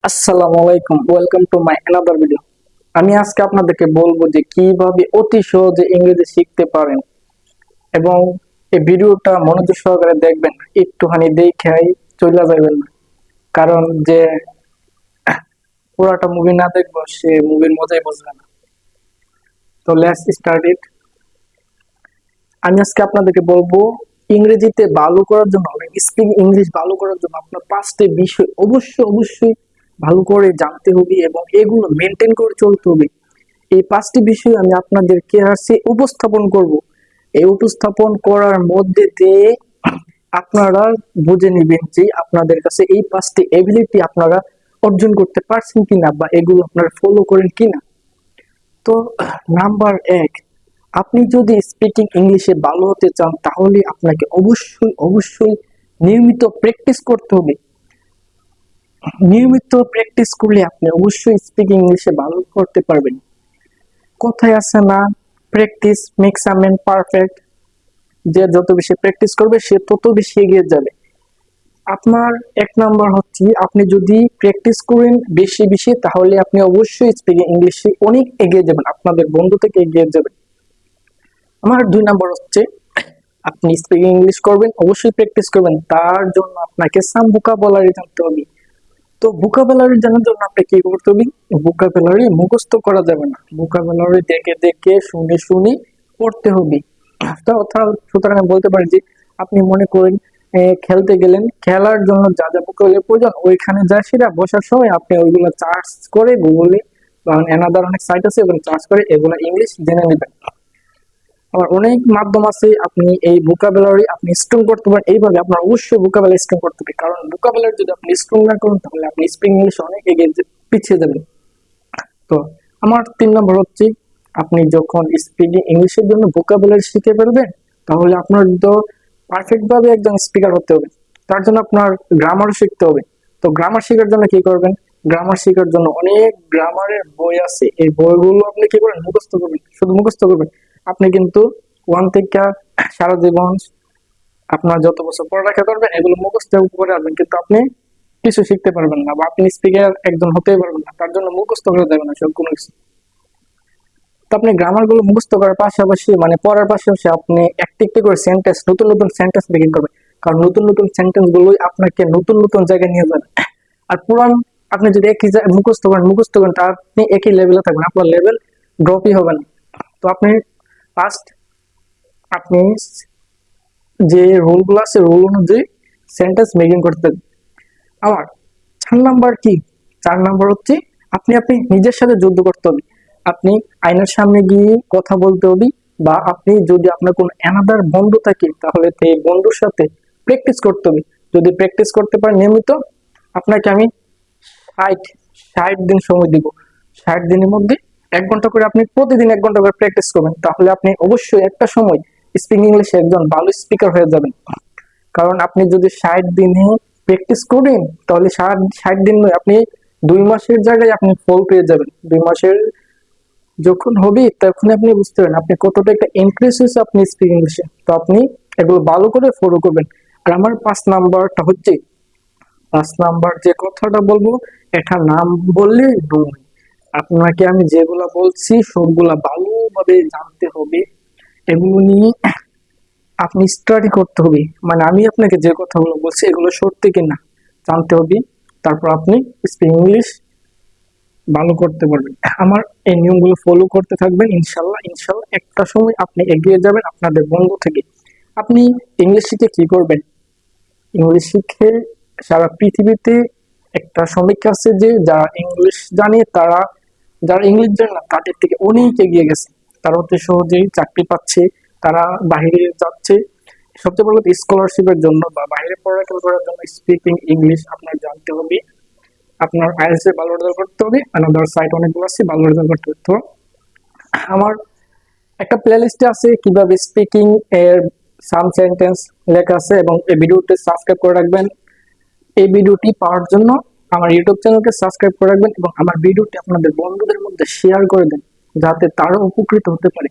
আসসালামু আলাইকুম, welcome to my another video. আমি আজকে আপনাদেরকে বলবো যে কিভাবে অতি সহজে ইংরেজি শিখতে পারেন, এবং এই ভিডিওটা মনোযোগ সহকারে দেখবেন, একটুখানি দেখাই চলে যাবেন না। কারণ যে পুরাটা মুভি না দেখবো সে মুভির মজাই বুঝবে না। তো লেটস স্টার্ট ইট। আমি আজকে আপনাদেরকে বলবো ইংরেজিতে ভালো করার জন্য, স্পিকিং ইংলিশ ভালো করার জন্য আপনার পাঁচটি বিষয় অবশ্যই ভালো করে জানতে হবে এবং এগুলো মেনটেন করে চলতে হবে। এই পাঁচটি বিষয় আমি আপনাদেরকে আজকে উপস্থাপন করব। এই উপস্থাপন করার মধ্যে দিয়ে আপনারা বুঝে নেবেন যে আপনাদের কাছে এই পাঁচটি এবিলিটি আপনারা অর্জন করতে পারছেন কিনা, বা এগুলো আপনারা ফলো করেন কিনা। তো নাম্বার এক, আপনি যদি স্পিকিং ইংলিশে ভালো হতে চান তাহলে আপনাকে অবশ্যই নিয়মিত প্র্যাকটিস করতে হবে। নিয়মিত প্র্যাকটিস করলে আপনি অবশ্যই স্পিকিং ইংলিশে ভালো করতে পারবেন। কথায় আছে না, practice makes a man perfect. যে যত বেশি প্র্যাকটিস করবে সে তত বেশি এগিয়ে যাবে। আপনার এক নাম্বার হচ্ছে, আপনি যদি প্র্যাকটিস করেন বেশি বেশি তাহলে আপনি অবশ্যই স্পিকিং ইংলিশে অনেক এগিয়ে যাবেন, আপনাদের বন্ধু থেকে এগিয়ে যাবেন। আমার দুই নাম্বার হচ্ছে, আপনি স্পিকিং ইংলিশ করবেন অবশ্যই প্র্যাকটিস করবেন, তার জন্য আপনাকে সাম ভোকাবুলারি জানতে হবে। তো ভোকাবুলারি জানার জন্য আপনি কি করতে হবে? ভোকাবুলারি মুখস্থ করা যাবে না, ভোকাবুলারি দেখে দেখে শুনে শুনে পড়তে হবে। তো সুতরাং আমি বলতে পারি যে আপনি মনে করেন খেলতে গেলেন, খেলার জন্য যা যা ভোকাবুলারি প্রয়োজন ওইখানে যা সেটা বসার সময় আপনি ওইগুলো চার্জ করে গুগলে বা অনেক সাইট আছে এবং চার্জ করে এগুলো ইংলিশ জেনে নেবেন। আবার অনেক মাধ্যম আছে, আপনি এই ভোকাবুলারি আপনি স্ট্রং করতে পারেন। এইভাবে আপনার অবশ্যই ভোকাবুলারি স্ট্রং করতে হবে, কারণ ভোকাবুলারি যদি আপনি স্ট্রং না করেন তাহলে আপনি স্পিকিং ইংলিশ অনেক এগিয়ে পিছিয়ে যাবেন। তো আমার তিন নম্বর হচ্ছে, আপনি যখন স্পিকিং ইংলিশের জন্য ভোকাবুলারি শিখে ফেলবেন তাহলে আপনার তো পারফেক্ট ভাবে একজন স্পিকার হতে হবে। তার জন্য আপনার গ্রামারও শিখতে হবে। তো গ্রামার শেখার জন্য কি করবেন? গ্রামার শেখার জন্য অনেক গ্রামারের বই আছে, এই বইগুলো আপনি কি করবেন? মুখস্থ করবেন, শুধু মুখস্থ করবেন। আপনি কিন্তু ওয়ান থেকে সারা জীবন আপনার যত বছর পড়ালেখা করবেন এগুলো মুখস্থ করে আসবেন, কিন্তু আপনি কিছু শিখতে পারবেন না, বা আপনি স্পিকার একজন হতেই পারবেন না। তার জন্য মুখস্থ করে দেবেন না সব কোনো কিছু। তো আপনি গ্রামার গুলো মুখস্থ করার পাশাপাশি, মানে পড়ার পাশাপাশি আপনি একটি একটি করে সেন্টেন্স, নতুন সেন্টেন্স বের করবেন, কারণ নতুন সেন্টেন্স গুলোই আপনাকে নতুন জায়গায় নিয়ে যাবে। আর পুরান আপনি যদি একই মুখস্থ করেন তা আপনি একই লেভেলে থাকবেন, আপনার লেভেল ড্রপই হবে না। তো আপনি ফার্স্ট আপনি যে রুল গুলো আছে রুল অনুযায়ী সেন্টেন্স মেকিং করতে হবে। আবার চার নাম্বার কি? চার নাম্বার হচ্ছে, আপনি নিজের সাথে যুদ্ধ করতে হবে। আপনি আয়নার সামনে গিয়ে কথা বলতে হবে, বা আপনি যদি আপনার কোনো অ্যানাদার বন্ধু থাকে তাহলে সেই বন্ধুর সাথে প্র্যাকটিস করতে হবে। যদি প্র্যাকটিস করতে পারেন নিয়মিত, আপনাকে আমি 60 60 দিন সময় দিব। 60 দিনের মধ্যে 1 ঘন্টা করে আপনি প্রতিদিন 1 ঘন্টা করে প্র্যাকটিস করবেন, তাহলে আপনি অবশ্যই একটা সময় স্পিকিং ইংলিশে একজন ভালো স্পিকার হয়ে যাবেন। কারণ আপনি যদি 60 দিনে প্র্যাকটিস করেন তাহলে 60 দিন নয়, আপনি 2 মাসের জায়গায় আপনি ফল পেয়ে যাবেন। 2 মাসের যখন হবে তখন আপনি বুঝতে পারবেন আপনি কতটা একটা ইনক্রিজ হয়েছে আপনি স্পিকিং ইংলিশে। তো আপনি এগুলো ভালো করে ফলো করবেন। আর আমার 5 নাম্বারটা হচ্ছে, 5 নাম্বার যে কথাটা বলবো এটা নাম বললে নয়, আপনাকে আমি যেগুলা বলছি সবগুলা ভালোভাবে জানতে হবে। এগুলো নিয়ে আপনি স্টাডি করতে হবে, মানে আমি আপনাকে যে কথাগুলো বলছি এগুলো সত্যি কিনা জানতে হবে, তারপর আপনি স্পিকিং ইংলিশ ভালো করতে পারবেন। আমার এই নিয়মগুলো ফলো করতে থাকবেন, ইনশাল্লাহ একটা সময় আপনি এগিয়ে যাবেন আপনাদের বন্ধু থেকে। আপনি ইংলিশ শিখে কি করবেন? ইংলিশ শিখে সারা পৃথিবীতে একটা সমীক্ষা আছে যে যারা ইংলিশ জানে তারা, যারা ইংলিশ জানে না তাদের থেকে অনেক এগিয়ে গেছে। তারা অতি সহজেই চাকরি পাচ্ছে, তারা বাইরে যাচ্ছে। সবচেয়ে বড় কথা, স্কলারশিপের জন্য বা বাইরে পড়াশোনা করার জন্য স্পিকিং ইংলিশ আপনার জানতে হবে। আপনার আইএলটিএস এ ভালো রেজাল্ট করতে হবে, অ্যানাদার সাইট অনেকগুলো আছে, ভালো রেজাল্ট করতে হবে। তো আমার একটা প্লেলিস্টে আছে কিভাবে স্পিকিং এর সাম সেন্টেন্স লেখা আছে, এবং এই ভিডিওটি সাবস্ক্রাইব করে রাখবেন। এই ভিডিওটি পাওয়ার জন্য আমার ইউটিউব চ্যানেলকে সাবস্ক্রাইব করে রাখবেন এবং আমার ভিডিওটি আপনাদের বন্ধুদের মধ্যে শেয়ার করে দেন, যাতে তারা উপকৃত হতে পারে।